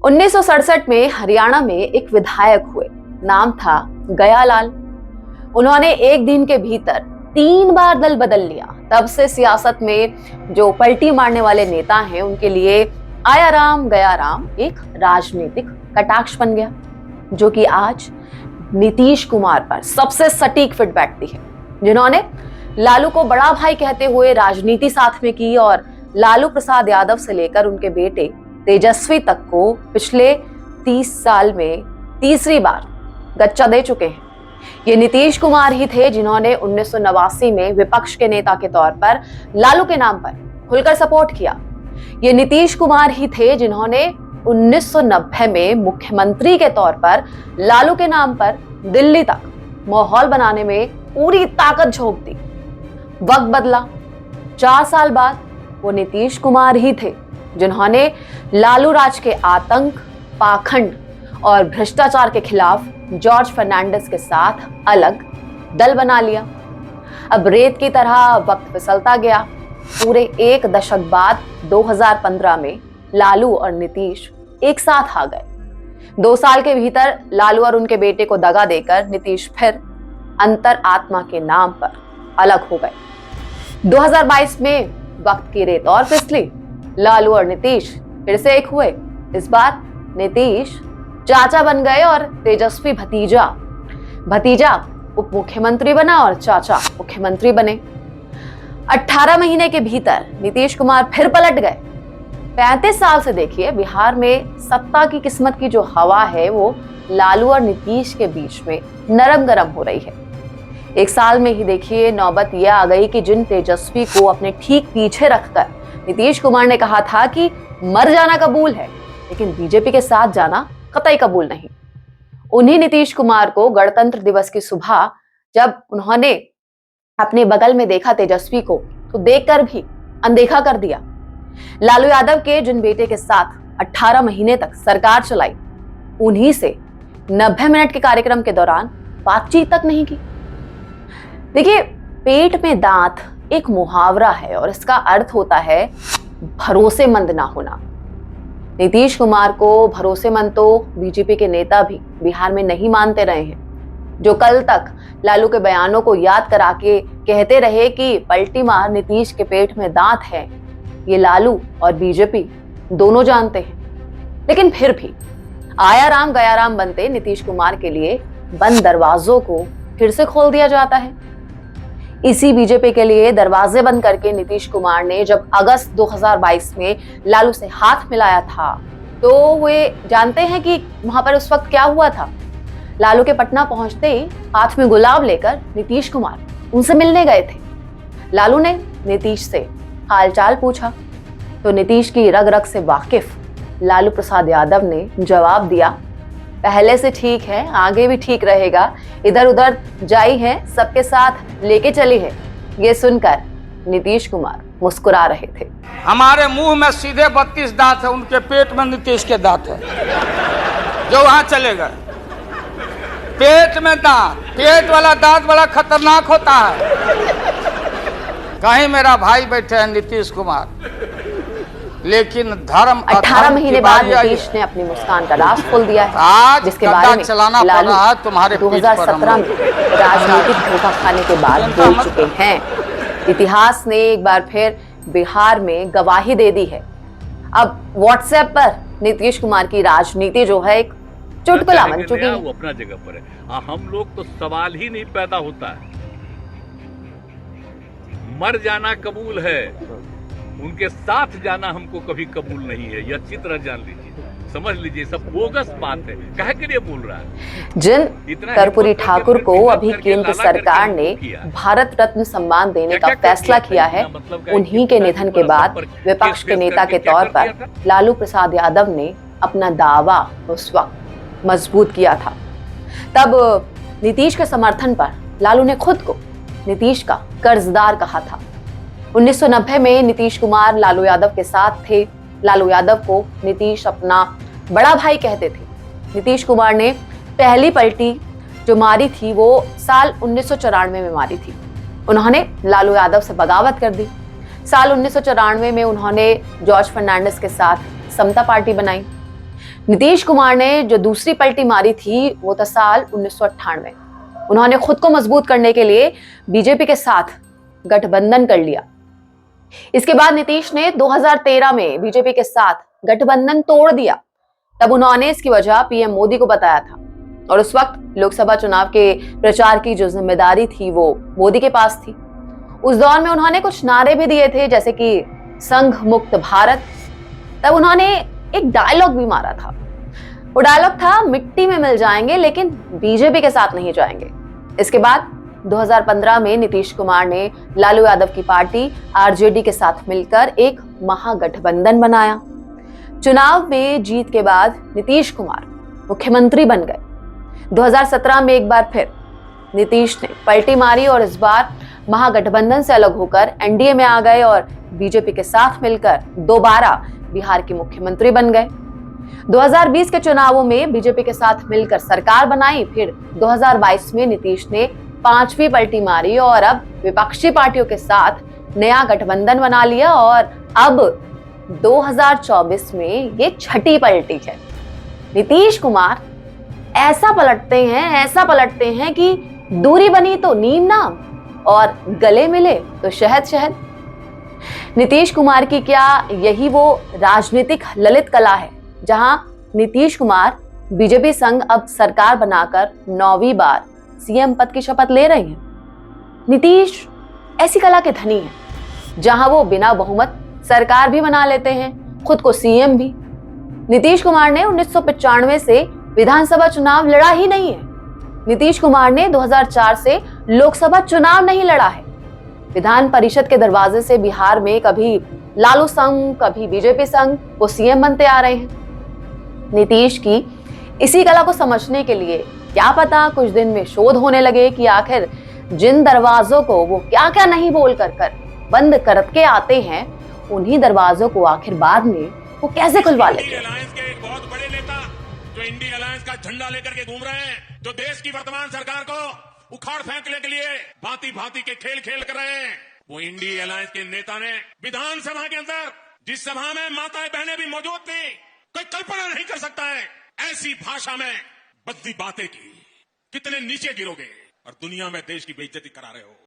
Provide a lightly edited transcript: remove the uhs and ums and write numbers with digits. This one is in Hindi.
1967 में हरियाणा में एक विधायक हुए, नाम था गयालाल। उन्होंने एक दिन के भीतर 3 बार दल बदल लिया। तब से सियासत में जो पलटी मारने वाले नेता हैं, उनके लिए आया राम गया राम एक राजनीतिक कटाक्ष बन गया, जो कि आज नीतीश कुमार पर सबसे सटीक फिट बैठती है, जिन्होंने लालू को बड़ा भाई कहते हुए राजनीति साथ में की और लालू प्रसाद यादव से लेकर उनके बेटे तेजस्वी तक को पिछले 30 साल में तीसरी बार गच्चा दे चुके हैं। ये नीतीश कुमार ही थे जिन्होंने 1989 में विपक्ष के नेता के तौर पर लालू के नाम पर खुलकर सपोर्ट किया। ये नीतीश कुमार ही थे जिन्होंने 1990 में मुख्यमंत्री के तौर पर लालू के नाम पर दिल्ली तक माहौल बनाने में पूरी ताकत झोंक दी। वक्त बदला, 4 साल बाद वो नीतीश कुमार ही थे जिन्होंने लालू राज के आतंक, पाखंड और भ्रष्टाचार के खिलाफ जॉर्ज फर्नांडिस के साथ अलग दल बना लिया। अब रेत की तरह वक्त फिसलता गया। पूरे 1 दशक बाद 2015 में लालू और नीतीश एक साथ आ गए। 2 साल के भीतर लालू और उनके बेटे को दगा देकर नीतीश फिर अंतर आत्मा के नाम पर अलग हो गए। 2022 में वक्त की रेत और फिसली, लालू और नीतीश फिर से एक हुए। इस बार नीतीश चाचा बन गए और तेजस्वी भतीजा उप मुख्यमंत्री बना और चाचा मुख्यमंत्री बने। 18 महीने के भीतर नीतीश कुमार फिर पलट गए। 35 साल से देखिए बिहार में सत्ता की किस्मत की जो हवा है वो लालू और नीतीश के बीच में नरम गरम हो रही है। 1 साल में ही देखिए नौबत यह आ गई कि जिन तेजस्वी को अपने ठीक पीछे रखकर नीतीश कुमार ने कहा था कि मर जाना कबूल है, लेकिन बीजेपी के साथ जाना कतई कबूल नहीं। उन्हीं नीतीश कुमार को गणतंत्र दिवस की सुबह जब उन्होंने अपने बगल में देखा तेजस्वी को, तो देखकर भी अनदेखा कर दिया। लालू यादव के जिन बेटे के साथ 18 महीने तक सरकार चलाई, उन्हीं से 90 मिनट के कार्यक्रम के दौरान बातचीत तक नहीं की। देखिए, पेट में दांत एक मुहावरा है और इसका अर्थ होता है भरोसेमंद ना होना। नीतीश कुमार को भरोसेमंद तो बीजेपी के नेता भी बिहार में नहीं मानते रहे हैं, जो कल तक लालू के बयानों को याद करा के कहते रहे कि पलटी मार नीतीश के पेट में दांत है। ये लालू और बीजेपी दोनों जानते हैं, लेकिन फिर भी आया राम गया राम बनते नीतीश कुमार के लिए बंद दरवाजों को फिर से खोल दिया जाता है। इसी बीजेपी के लिए दरवाजे बंद करके नीतीश कुमार ने जब अगस्त 2022 में लालू से हाथ मिलाया था, तो वे जानते हैं कि वहां पर उस वक्त क्या हुआ था। लालू के पटना पहुंचते ही हाथ में गुलाब लेकर नीतीश कुमार उनसे मिलने गए थे। लालू ने नीतीश से हालचाल पूछा, तो नीतीश की रग रग से वाकिफ लालू प्रसाद यादव ने जवाब दिया, पहले से ठीक है, आगे भी ठीक रहेगा, इधर उधर जाई है, सबके साथ लेके चली है। ये सुनकर नीतीश कुमार मुस्कुरा रहे थे। हमारे मुंह में सीधे 32 दांत है, उनके पेट में नीतीश के दांत है, जो वहां चले गए। पेट में दांत, पेट वाला दांत बड़ा खतरनाक होता है। कहीं मेरा भाई बैठे हैं नीतीश कुमार, लेकिन धर्म 18 महीने बाद नीतीश ने अपनी मुस्कान का राज खोल दिया है, आज जिसके बारे में चलाना पड़ रहा है तुम्हारे 2017 में राजनीतिक धोखा खाने के बाद बोल चुके हैं। इतिहास ने एक बार फिर बिहार में गवाही दे दी है। अब व्हाट्सएप पर नीतीश कुमार की राजनीति जो है एक चुटकुला बन चुकी है। वो अपना जगह पर है। हम लोग तो सवाल ही नहीं पैदा होता है। मर जाना कबूल है, उनके साथ जाना हमको कभी कबूल नहीं है। यह अच्छी तरह जान लीजिए, समझ लीजिए, सब बोगस बात है। काहे के लिए बोल रहा है? जिन कर्पूरी ठाकुर को अभी केंद्र सरकार ने भारत रत्न सम्मान देने का फैसला किया है, उन्हीं के निधन के बाद विपक्ष के नेता के तौर पर लालू प्रसाद यादव ने अपना दावा उस वक्त मजबूत किया था। तब नीतीश के समर्थन पर लालू ने खुद को नीतीश का कर्जदार कहा था। 1990 में नीतीश कुमार लालू यादव के साथ थे। लालू यादव को नीतीश अपना बड़ा भाई कहते थे। नीतीश कुमार ने पहली पलटी जो मारी थी वो साल 1994 में मारी थी। उन्होंने लालू यादव से बगावत कर दी। साल 1994 में उन्होंने जॉर्ज फर्नांडिस के साथ समता पार्टी बनाई। नीतीश कुमार ने जो दूसरी पलटी मारी थी वो था साल 1998। उन्होंने खुद को मजबूत करने के लिए बीजेपी के साथ गठबंधन कर लिया। इसके बाद नीतीश ने 2013 में बीजेपी के साथ गठबंधन तोड़ दिया। तब उन्होंने इसकी वजह पीएम मोदी को बताया था और उस वक्त लोकसभा चुनाव के प्रचार की जो जिम्मेदारी थी वो मोदी के पास थी। उस दौर में उन्होंने कुछ नारे भी दिए थे, जैसे कि संघ मुक्त भारत। तब उन्होंने एक डायलॉग भी मारा था। वो डायलॉग था, मिट्टी में मिल जाएंगे लेकिन बीजेपी के साथ नहीं जाएंगे। इसके बाद 2015 में नीतीश कुमार ने लालू यादव की पार्टी आरजेडी के साथ मिलकर एक महागठबंधन बनाया। चुनाव में जीत के बाद नीतीश कुमार मुख्यमंत्री बन गए। 2017 में एक बार फिर नीतीश ने पलटी मारी और इस बार महागठबंधन से अलग होकर एनडीए में आ गए और बीजेपी के साथ मिलकर दोबारा बिहार के मुख्यमंत्री बन गए। 2020 के चुनावों में बीजेपी के साथ मिलकर सरकार बनाई। फिर 2022 में नीतीश ने 5वीं पलटी मारी और अब विपक्षी पार्टियों के साथ नया गठबंधन बना लिया और अब 2024 में ये छठी पलटी है। नीतीश कुमार ऐसा पलटते हैं कि दूरी बनी तो नीम नाम और गले मिले तो शहद शहद। नीतीश कुमार की क्या यही वो राजनीतिक ललित कला है जहां नीतीश कुमार बीजेपी संग अब सरकार बनाकर 9वीं बार सीएम पद की शपथ ले रहे हैं। नीतीश ऐसी कला के धनी हैं जहां वो बिना बहुमत सरकार भी बना लेते हैं, खुद को सीएम भी। नीतीश कुमार ने 1995 से विधानसभा चुनाव लड़ा ही नहीं है। नीतीश कुमार ने 2004 से लोकसभा चुनाव नहीं लड़ा है। विधान परिषद के दरवाजे से बिहार में कभी लालू संघ कभी बीजेपी संघ वो सीएम बनते आ रहे हैं। नीतीश की इसी कला को समझने के लिए क्या पता कुछ दिन में शोध होने लगे कि आखिर जिन दरवाजों को वो क्या क्या नहीं बोल कर बंद करके आते हैं, उन्हीं दरवाजों को आखिर बाद में वो कैसे खुलवा लेते हैं। एक बहुत बड़े नेता जो इंडिया अलायंस का झंडा लेकर के घूम रहे हैं, जो देश की वर्तमान सरकार को उखाड़ फेंकने के लिए भांति भांति के खेल खेल कर रहे हैं, वो इंडिया अलायंस के नेता ने विधानसभा के अंदर जिस सभा में माताएं बहनें भी मौजूद थी, कोई कल्पना नहीं कर सकता है ऐसी भाषा में बद्दी बातें की। कितने नीचे गिरोगे और दुनिया में देश की बेइज्जती करा रहे हो।